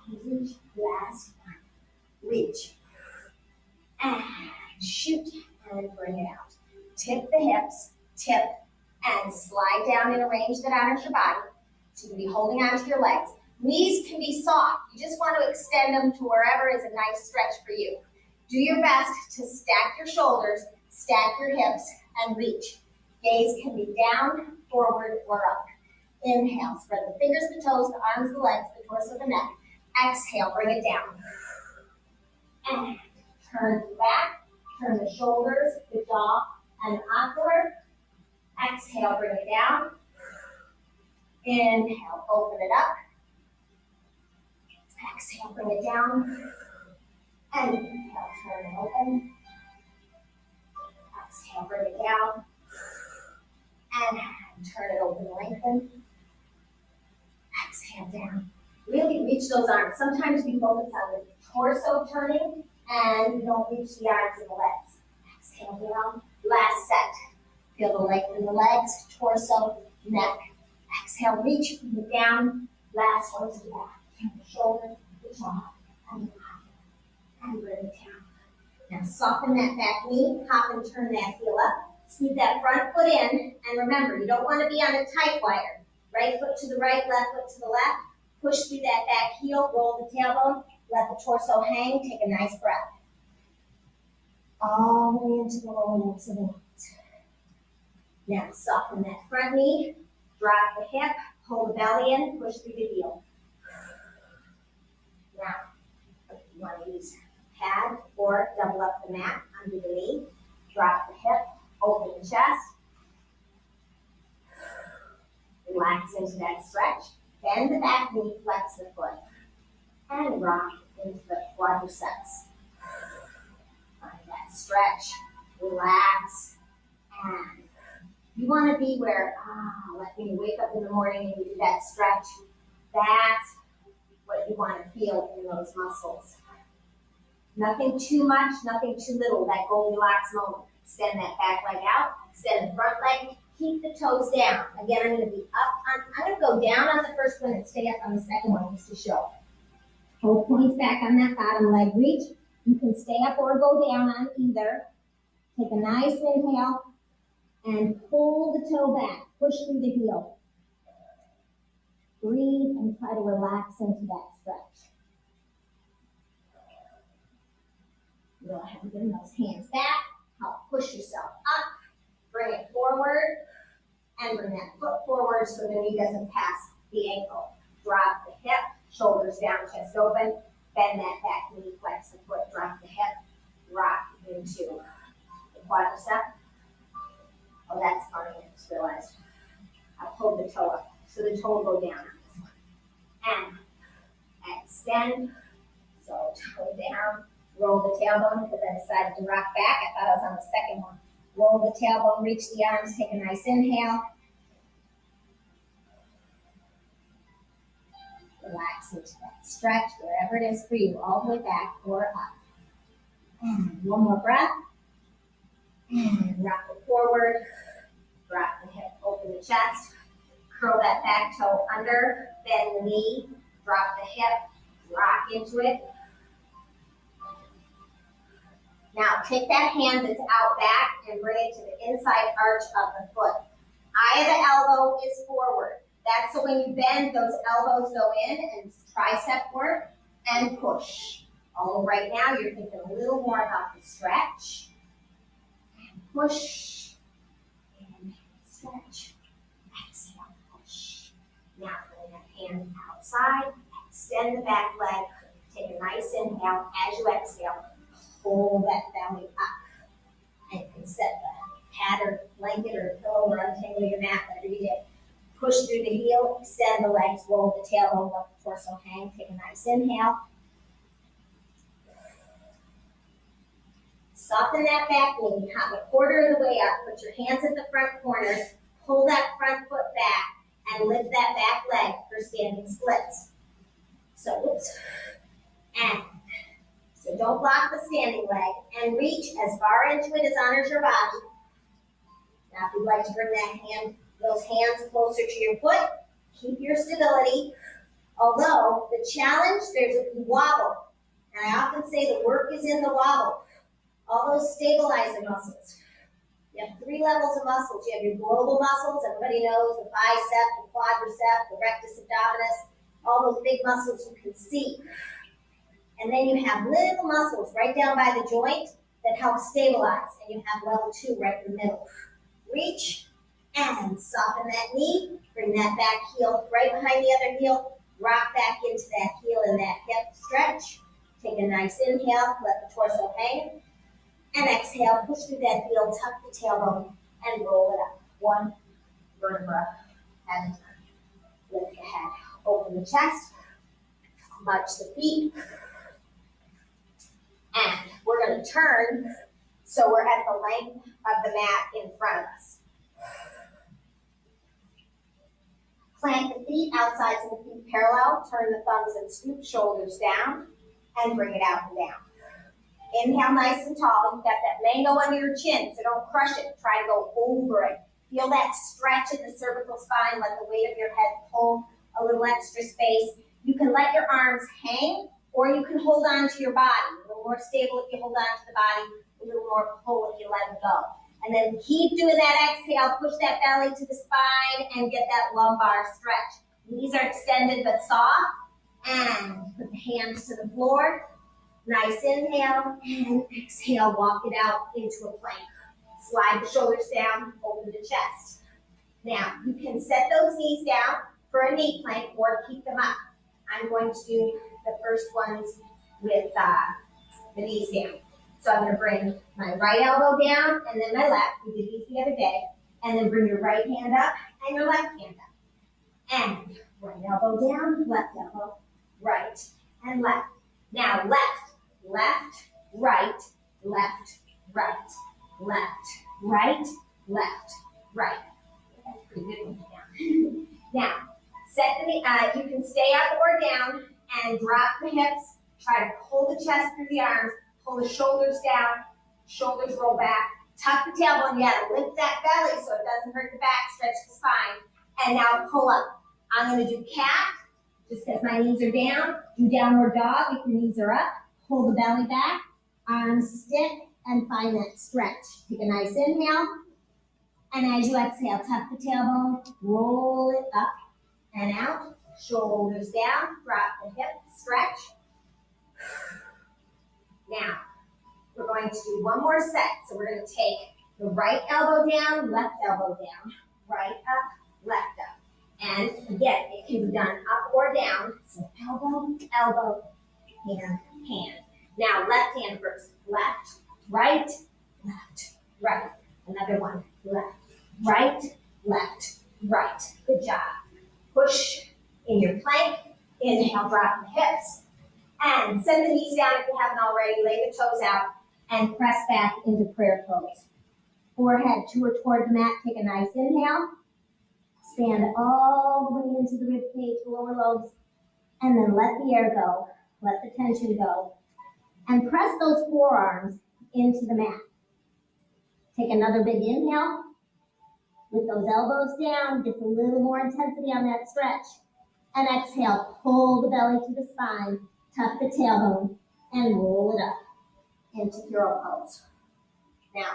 And reach, last one. Reach. And shoot, and bring it out. Tip the hips, tip, and slide down in a range that honors your body. So you can be holding onto your legs. Knees can be soft. You just want to extend them to wherever is a nice stretch for you. Do your best to stack your shoulders, stack your hips, and reach. Gaze can be down, forward, or up. Inhale, spread the fingers, the toes, the arms, the legs, the torso, the neck. Exhale, bring it down. And turn back, turn the shoulders, the jaw, and the ocular. Exhale, bring it down. Inhale, open it up. Exhale, bring it down. And inhale, turn it open. Exhale, bring it down. And turn it open, lengthen. Exhale, down. Really reach those arms. Sometimes we focus on the torso turning and we don't reach the arms and the legs. Exhale, down. Last set. Feel the length in the legs, torso, neck. Exhale, reach, bring it down. Last one to the back. Turn the shoulder, the jaw, and the body. And bring it down. Now soften that back knee, hop and turn that heel up. Scoot that front foot in, and remember, you don't want to be on a tight wire. Right foot to the right, left foot to the left. Push through that back heel, roll the tailbone, let the torso hang, take a nice breath. All the way into the lower ribs of the knees. Now soften that front knee, drop the hip, pull the belly in, push through the heel. Now, if you want to use a pad or double up the mat under the knee, drop the hip, open the chest. Relax into that stretch. Bend the back knee, flex the foot. And rock into the quadriceps. Find that stretch. Relax. And you want to be where, like when you wake up in the morning and you do that stretch, that's what you want to feel in those muscles. Nothing too much, nothing too little, that Goldilocks moment. Extend that back leg out, extend the front leg, keep the toes down. Again, I'm going to be up, I'm going to go down on the first one and stay up on the second one just to show. Toe points back on that bottom leg reach. You can stay up or go down on either. Take a nice inhale and pull the toe back, push through the heel. Breathe and try to relax into that stretch. Go ahead and bring those hands back. Help push yourself up. Bring it forward. And bring that foot forward so the knee doesn't pass the ankle. Drop the hip, shoulders down, chest open. Bend that back knee, flex the foot, drop the hip. Rock into the quadricep. Oh, that's funny, I just realized. I'll pull the toe up. So the toe will go down on this one. And extend. So toe down. Roll the tailbone because I decided to rock back. I thought I was on the second one. Roll the tailbone, reach the arms, take a nice inhale. Relax into that stretch, wherever it is for you, all the way back or up. And one more breath. And rock it forward. Drop the hip, open the chest. Curl that back toe under, bend the knee, drop the hip, rock into it. Now take that hand that's out back and bring it to the inside arch of the foot. Eye of the elbow is forward. That's so when you bend, those elbows go in and tricep work and push. Although right now you're thinking a little more about the stretch. And push. And stretch. Exhale, push. hand outside, extend the back leg, take a nice inhale. As you exhale, pull that belly up. And you can set the pad or blanket or pillow or untangle your mat, whatever you did. Push through the heel, extend the legs, roll the tailbone, let the torso hang. Take a nice inhale. Soften that back knee, hop a quarter of the way up. Put your hands at the front corners. Pull that front foot back and lift that back leg for standing splits. So, and so don't block the standing leg and reach as far into it as honors your body. Now, if you'd like to bring those hands closer to your foot, keep your stability. Although the challenge, there's a wobble. And I often say the work is in the wobble. All those stabilizer muscles. You have 3 levels of muscles. You have your global muscles, everybody knows, the bicep, the quadricep, the rectus abdominis, all those big muscles you can see. And then you have little muscles right down by the joint that help stabilize. And you have level 2 right in the middle. Reach and soften that knee. Bring that back heel right behind the other heel. Rock back into that heel and that hip stretch. Take a nice inhale, let the torso hang. And exhale, push through that heel, tuck the tailbone, and roll it up. 1 vertebra at a time. Lift the head, open the chest, march the feet. And we're going to turn so we're at the length of the mat in front of us. Plant the feet, outsides of the feet parallel. Turn the thumbs and scoop shoulders down and bring it out and down. Inhale nice and tall. You've got that mango under your chin, so don't crush it. Try to go over it. Feel that stretch in the cervical spine. Let the weight of your head pull a little extra space. You can let your arms hang, or you can hold on to your body. A little more stable if you hold on to the body, a little more pull if you let it go. And then keep doing that exhale. Push that belly to the spine and get that lumbar stretch. Knees are extended but soft. And put the hands to the floor. Nice inhale and exhale, walk it out into a plank. Slide the shoulders down, open the chest. Now, you can set those knees down for a knee plank or keep them up. I'm going to do the first ones with the knees down. So I'm going to bring my right elbow down and then my left. We did these the other day. And then bring your right hand up and your left hand up. And right elbow down, left elbow, right and left. Now left, left, right, left, right, left, right, left, right. That's pretty good one down. Now, set the, you can stay up or down and drop the hips. Try to pull the chest through the arms, pull the shoulders down, shoulders roll back, tuck the tailbone, lift that belly so it doesn't hurt the back, stretch the spine, and now pull up. I'm going to do cat. Just because my knees are down, do downward dog if your knees are up. Pull the belly back, arms stick, and find that stretch. Take a nice inhale. And as you exhale, tuck the tailbone, roll it up and out. Shoulders down, drop the hip, stretch. Now, we're going to do one more set. So we're going to take the right elbow down, left elbow down, right up, left up. And again, it can be done up or down. So elbow, elbow, hand, hand. Now left hand first. Left, right, left, right. Another one. Left, right, left, right. Good job. Push in your plank. Inhale, drop the hips. And send the knees down if you haven't already. Lay the toes out and press back into prayer pose. Forehead toward the mat. Take a nice inhale. Stand all the way into the rib cage, lower lobes, and then let the air go. Let the tension go. And press those forearms into the mat. Take another big inhale. With those elbows down, get a little more intensity on that stretch. And exhale, pull the belly to the spine, tuck the tailbone, and roll it up into hero pose. Now,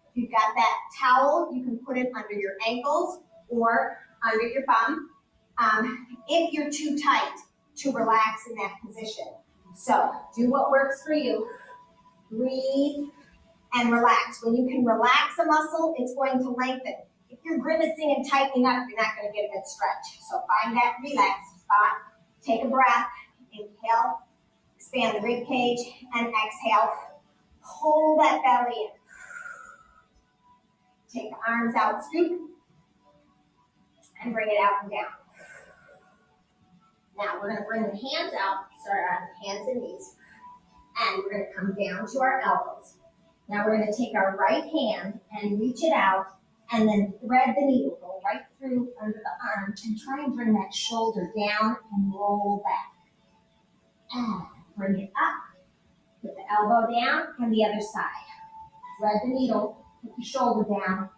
if you've got that towel, you can put it under your ankles or under your bum, if you're too tight to relax in that position. So do what works for you. Breathe and relax. When you can relax a muscle, it's going to lengthen. If you're grimacing and tightening up, you're not going to get a good stretch. So find that relaxed spot. Take a breath. Inhale, expand the rib cage, and exhale. Pull that belly in. Take the arms out, scoop, and bring it out and down. Now we're going to bring the hands out, start on hands and knees, and we're going to come down to our elbows. Now we're going to take our right hand and reach it out, and then thread the needle, go right through under the arm, and try and bring that shoulder down and roll back. And bring it up, put the elbow down, and the other side. Thread the needle, put the shoulder down,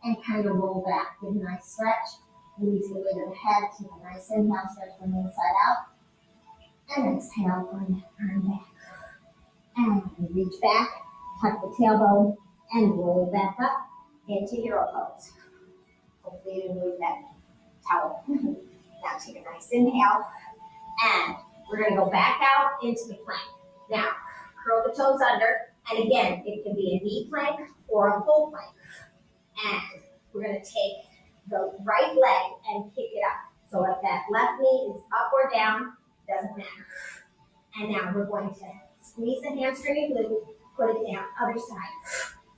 and kind of roll back. Give a nice stretch. Release the weight of the head. Take a nice inhale, stretch from the inside out. And exhale, bring that arm back. And reach back, tuck the tailbone, and roll back up into hero pose. Hopefully you didn't move that towel. Now take a nice inhale, and we're going to go back out into the plank. Now, curl the toes under, and again, it can be a knee plank or a full plank. And we're going to take the right leg and kick it up. So if that left knee is up or down, doesn't matter. And now we're going to squeeze the hamstring and glute, put it down, other side.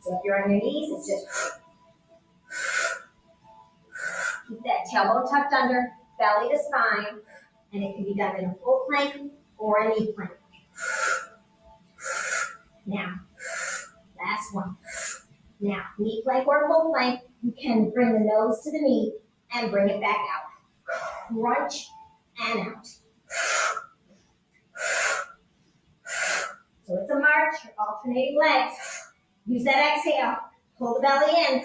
So if you're on your knees, it's just keep that tailbone tucked under, belly to spine, and it can be done in a full plank or a knee plank. Now, last one. Now, knee plank or full plank, you can bring the nose to the knee and bring it back out. Crunch and out. So it's a march, you're alternating legs. Use that exhale, pull the belly in.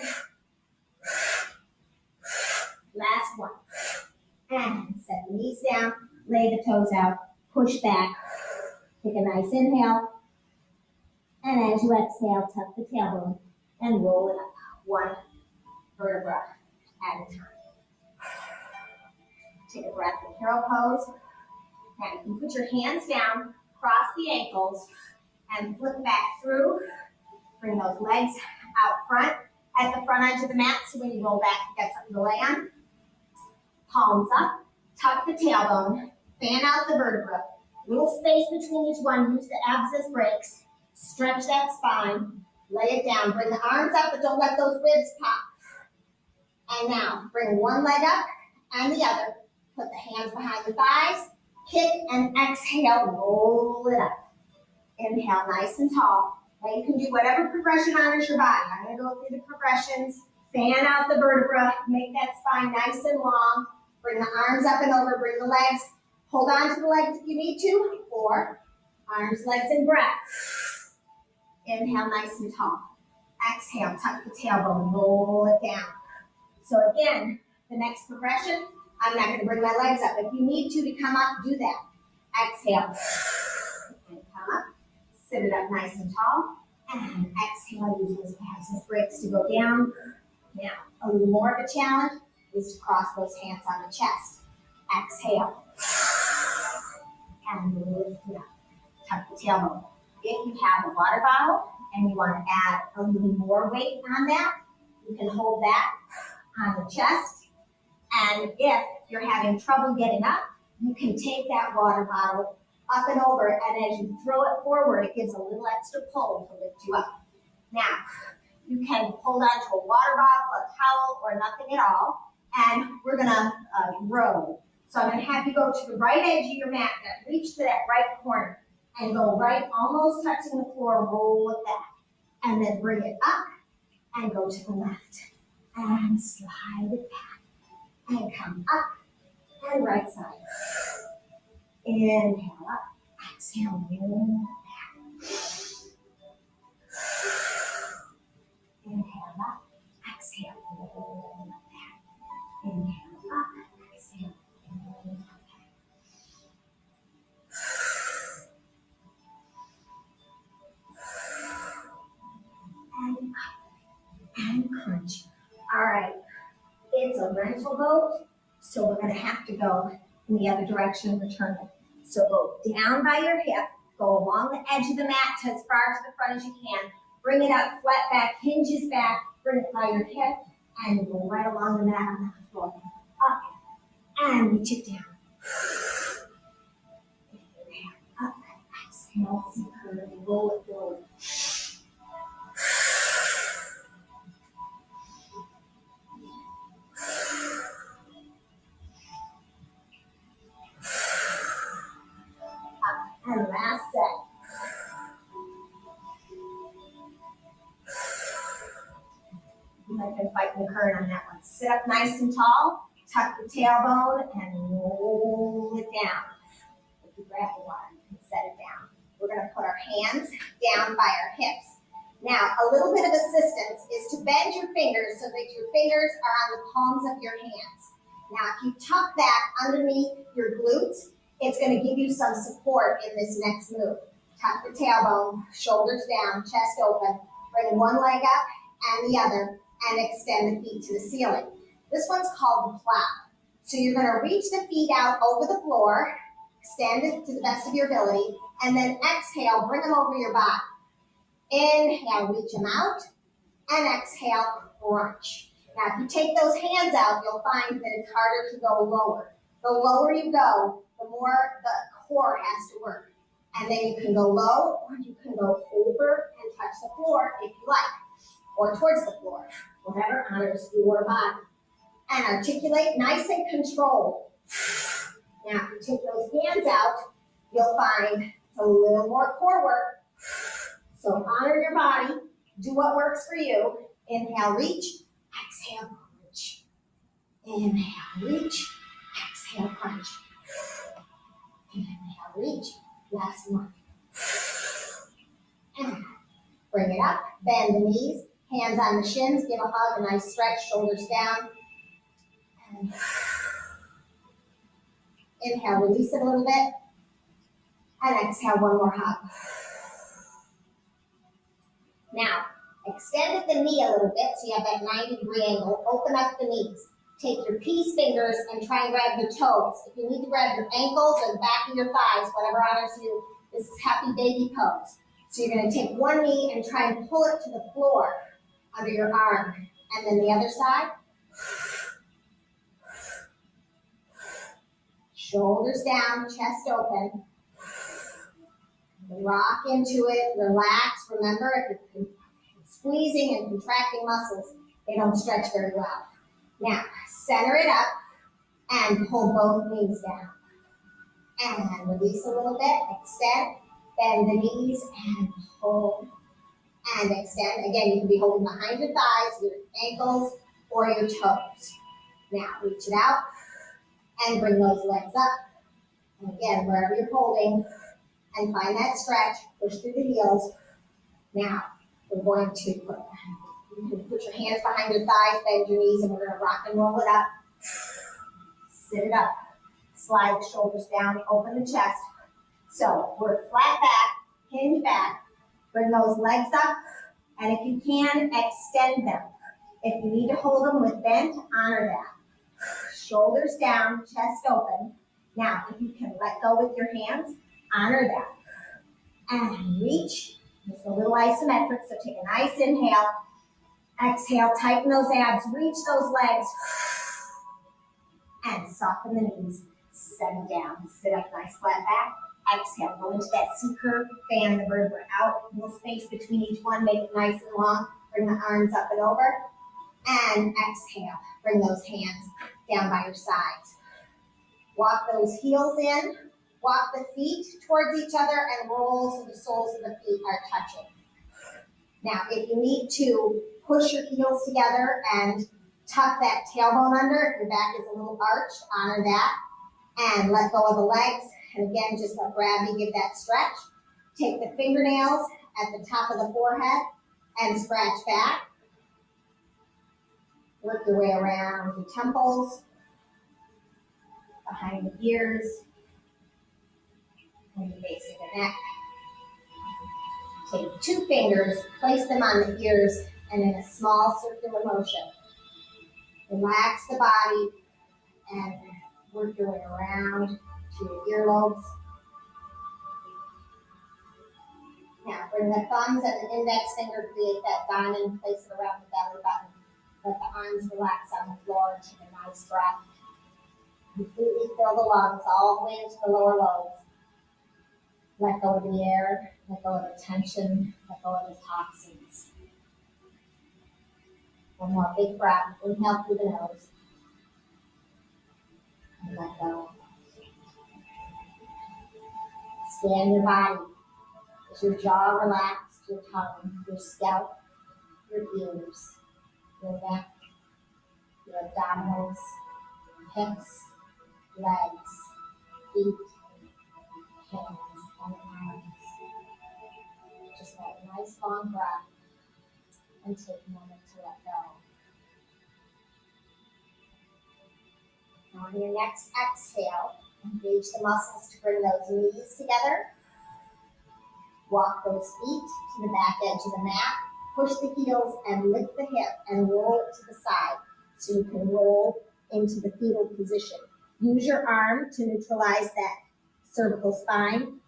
Last one. And set the knees down, lay the toes out, push back. Take a nice inhale. And as you exhale, tuck the tailbone and roll it up. One vertebra at a time. Take a breath in hero pose. Now you can put your hands down, cross the ankles, and flip back through. Bring those legs out front, at the front edge of the mat, so when you roll back, you got something to lay on. Palms up, tuck the tailbone, fan out the vertebra. Little space between each one, use the abs as brakes. Stretch that spine, lay it down. Bring the arms up, but don't let those ribs pop. And now, bring one leg up and the other. Put the hands behind the thighs, kick and exhale, roll it up. Inhale, nice and tall. Now you can do whatever progression honors your body. I'm going to go through the progressions. Fan out the vertebra, make that spine nice and long. Bring the arms up and over, bring the legs. Hold on to the legs if you need to, or arms, legs, and breath. Inhale, nice and tall. Exhale, tuck the tailbone, roll it down. So again, the next progression, I'm not going to bring my legs up. If you need to come up, do that. Exhale, and come up. Sit it up nice and tall. And exhale, use those abs as brakes to go down. Now, a little more of a challenge is to cross those hands on the chest. Exhale. And lift it up. Tuck the tailbone. If you have a water bottle and you want to add a little more weight on that, you can hold that on the chest. And if you're having trouble getting up, you can take that water bottle up and over, and as you throw it forward, it gives a little extra pull to lift you up. Now, you can hold on to a water bottle, a towel, or nothing at all, and we're going to row. So I'm going to have you go to the right edge of your mat, and reach to that right corner, and go right, almost touching the floor, roll it back, and then bring it up, and go to the left, and slide it back, and come up, and right side. Inhale up, exhale, roll back. Inhale up, exhale, roll back. Inhale up, exhale, roll back. And up, and crunch. All right, it's a rental boat, so we're going to have to go in the other direction, return it. So go down by your hip, go along the edge of the mat to as far to the front as you can. Bring it up, flat back, hinges back, bring it by your hip, and go right along the mat on the floor. Up and reach it down. Up, exhale, curve, and roll it forward. Up, and last set. You might have been fighting the current on that one. Sit up nice and tall, tuck the tailbone, and roll it down. If you grab the water, you can set it down. We're going to put our hands down by our hips. Now, a little bit of assistance is to bend your fingers so that your fingers are on the palms of your hands. Now, if you tuck that underneath your glutes, it's going to give you some support in this next move. Tuck the tailbone, shoulders down, chest open. Bring one leg up and the other, and extend the feet to the ceiling. This one's called the plow. So you're going to reach the feet out over the floor, extend it to the best of your ability, and then exhale, bring them over your body. Inhale, reach them out, and exhale, crunch. Now, if you take those hands out, you'll find that it's harder to go lower. The lower you go, the more the core has to work. And then you can go low, or you can go over and touch the floor if you like, or towards the floor, whatever honors your body. And articulate nice and controlled. Now, if you take those hands out, you'll find it's a little more core work. So honor your body, do what works for you. Inhale, reach, exhale, crunch. Inhale, reach, exhale, crunch. Inhale, reach, last one. And bring it up, bend the knees, hands on the shins, give a hug, a nice stretch, shoulders down. And inhale, release it a little bit. And exhale, one more hug. Now, extend at the knee a little bit so you have that 90-degree angle. Open up the knees. Take your peace fingers and try and grab your toes. If you need to grab your ankles or the back of your thighs, whatever honors you, this is happy baby pose. So you're going to take one knee and try and pull it to the floor under your arm. And then the other side. Shoulders down, chest open. Rock into it, relax. Remember, if you're squeezing and contracting muscles, they don't stretch very well. Now, center it up and pull both knees down. And release a little bit, extend, bend the knees and hold and extend. Again, you can be holding behind your thighs, your ankles, or your toes. Now, reach it out and bring those legs up. And again, wherever you're holding, and find that stretch, push through the heels. Now, we're going to put your hands behind your thighs, bend your knees, and we're going to rock and roll it up. Sit it up. Slide the shoulders down, open the chest. So we're flat back, hinge back. Bring those legs up, and if you can, extend them. If you need to hold them with bent, honor that. Shoulders down, chest open. Now, if you can let go with your hands, honor that. And reach. It's a little isometric, so take a nice inhale. Exhale, tighten those abs, reach those legs. And soften the knees. Set them down. Sit up nice flat back. Exhale, go into that C curve, fan the vertebrae out. Little space between each one, make it nice and long. Bring the arms up and over. And exhale, bring those hands down by your sides. Walk those heels in. Walk the feet towards each other and roll so the soles of the feet are touching. Now, if you need to push your heels together and tuck that tailbone under, if your back is a little arched, honor that. And let go of the legs. And again, just let gravity give that stretch. Take the fingernails at the top of the forehead and scratch back. Work your way around the temples, behind the ears, and the base of the neck. Take 2 fingers, place them on the ears, and in a small circular motion, relax the body and work your way around to your earlobes. Now bring the thumbs and the index finger, create that diamond, place it around the belly button. Let the arms relax on the floor. Take a nice breath. Completely fill the lungs all the way into the lower lobes. Let go of the air. Let go of the tension. Let go of the toxins. One more big breath. Inhale through the nose. And let go. Scan your body. Is your jaw relaxed? Your tongue, your scalp, your ears, your neck, your abdominals, hips, legs, feet, hands, and arms. Just let a nice long breath and take a moment to let go. Now on your next exhale, engage the muscles to bring those knees together. Walk those feet to the back edge of the mat. Push the heels and lift the hip and roll it to the side so you can roll into the fetal position. Use your arm to neutralize that cervical spine.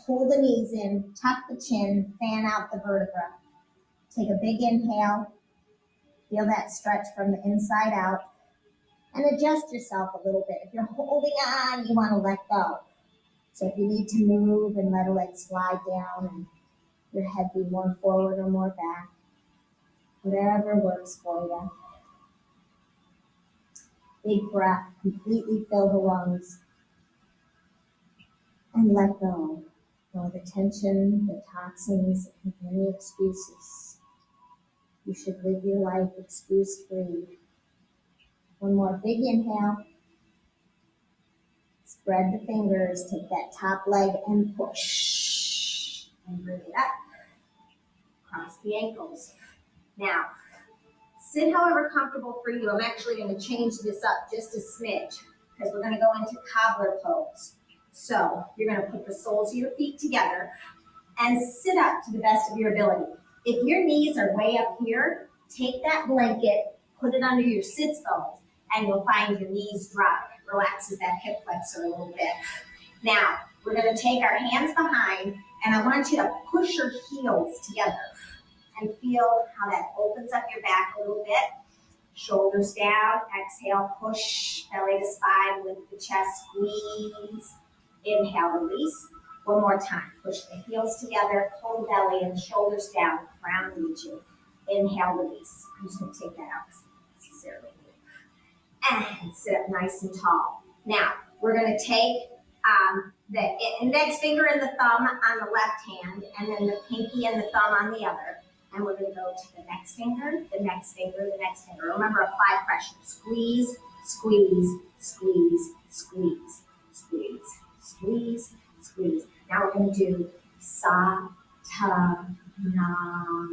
Pull the knees in, tuck the chin, fan out the vertebra. Take a big inhale. Feel that stretch from the inside out. And adjust yourself a little bit. If you're holding on, you want to let go. So if you need to move and let a leg slide down and your head be more forward or more back, whatever works for you. Big breath, completely fill the lungs. And let go. All the tension, the toxins, and any excuses. You should live your life excuse-free. One more big inhale. Spread the fingers, take that top leg and push. And bring it up. Cross the ankles. Now, sit however comfortable for you. I'm actually going to change this up just a smidge because we're going to go into Cobbler Pose. So you're going to put the soles of your feet together and sit up to the best of your ability. If your knees are way up here, take that blanket, put it under your sits bones, and you'll find your knees drop. Relaxes that hip flexor a little bit. Now, we're going to take our hands behind, and I want you to push your heels together and feel how that opens up your back a little bit. Shoulders down, exhale, push, belly to spine, lift the chest, squeeze. Inhale, release. One more time. Push the heels together, pull the belly and shoulders down, crown reaching. Inhale, release. I'm just going to take that out because it's necessarily. And sit up nice and tall. Now, we're going to take the index finger and the thumb on the left hand, and then the pinky and the thumb on the other. And we're going to go to the next finger, the next finger, the next finger. Remember, apply pressure. Squeeze, squeeze, squeeze, squeeze, squeeze, squeeze, squeeze. Now we're going to do sa, ta, na,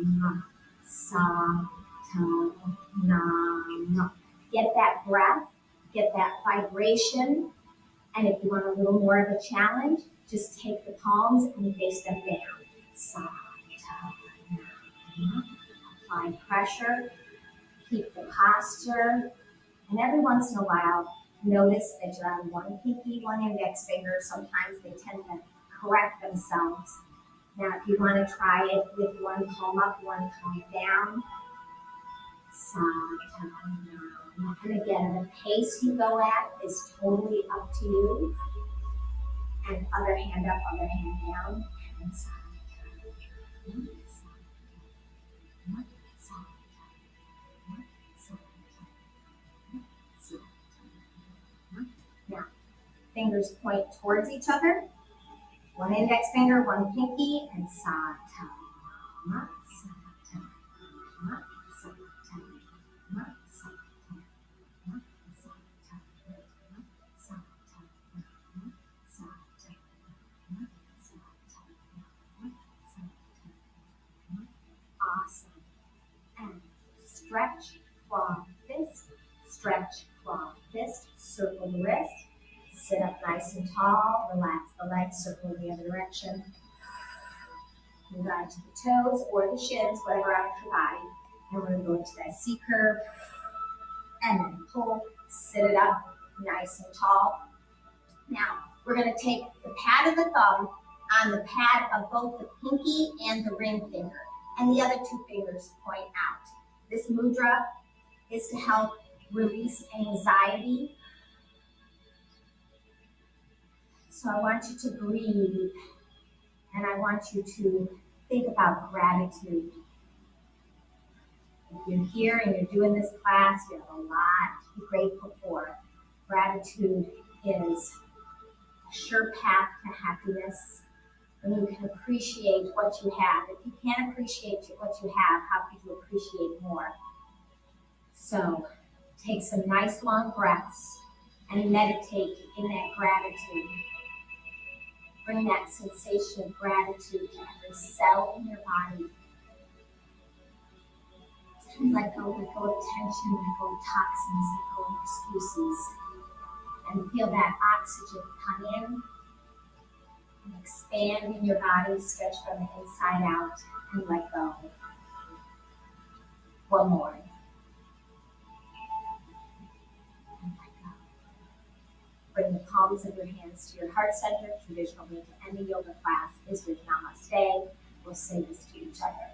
na. Sa, ta, na, na. Get that breath, get that vibration, and if you want a little more of a challenge, just take the palms and face them down. Sa, ta, na, na. Apply pressure, keep the posture, and every once in a while, notice that you're on one pinky, one index finger. Sometimes they tend to correct themselves. Now, if you want to try it with one palm up, one palm down, sa, ta, na, na. And again, the pace you go at is totally up to you. And other hand up, other hand down, and sa, ta, na, sa, ta, na, sa, ta, na, sa, ta, na, sa, ta, na. Now, fingers point towards each other. One index finger, one pinky, and sa, ta, na, sa, ta, na, sa, ta, na, sa. Awesome. And stretch, claw, fist, stretch, claw, fist, circle the wrist, sit up nice and tall, relax the legs, circle in the other direction. Move on to the toes or the shins, whatever out of your body. And we're going to go into that C curve. And then pull, sit it up nice and tall. Now, we're going to take the pad of the thumb on the pad of both the pinky and the ring finger, and the other two fingers point out. This mudra is to help release anxiety. So I want you to breathe, and I want you to think about gratitude. If you're here and you're doing this class, you have a lot to be grateful for. Gratitude is a sure path to happiness. When you can appreciate what you have. If you can't appreciate what you have, how could you appreciate more? So take some nice long breaths and meditate in that gratitude. Bring that sensation of gratitude to every cell in your body. And let go of tension, let go of toxins, let go of excuses. And feel that oxygen come in and expand in your body, stretch from the inside out, and let go. One more. And let go. Bring the palms of your hands to your heart center. Traditional way to end the yoga class is with Namaste. We'll say this to each other.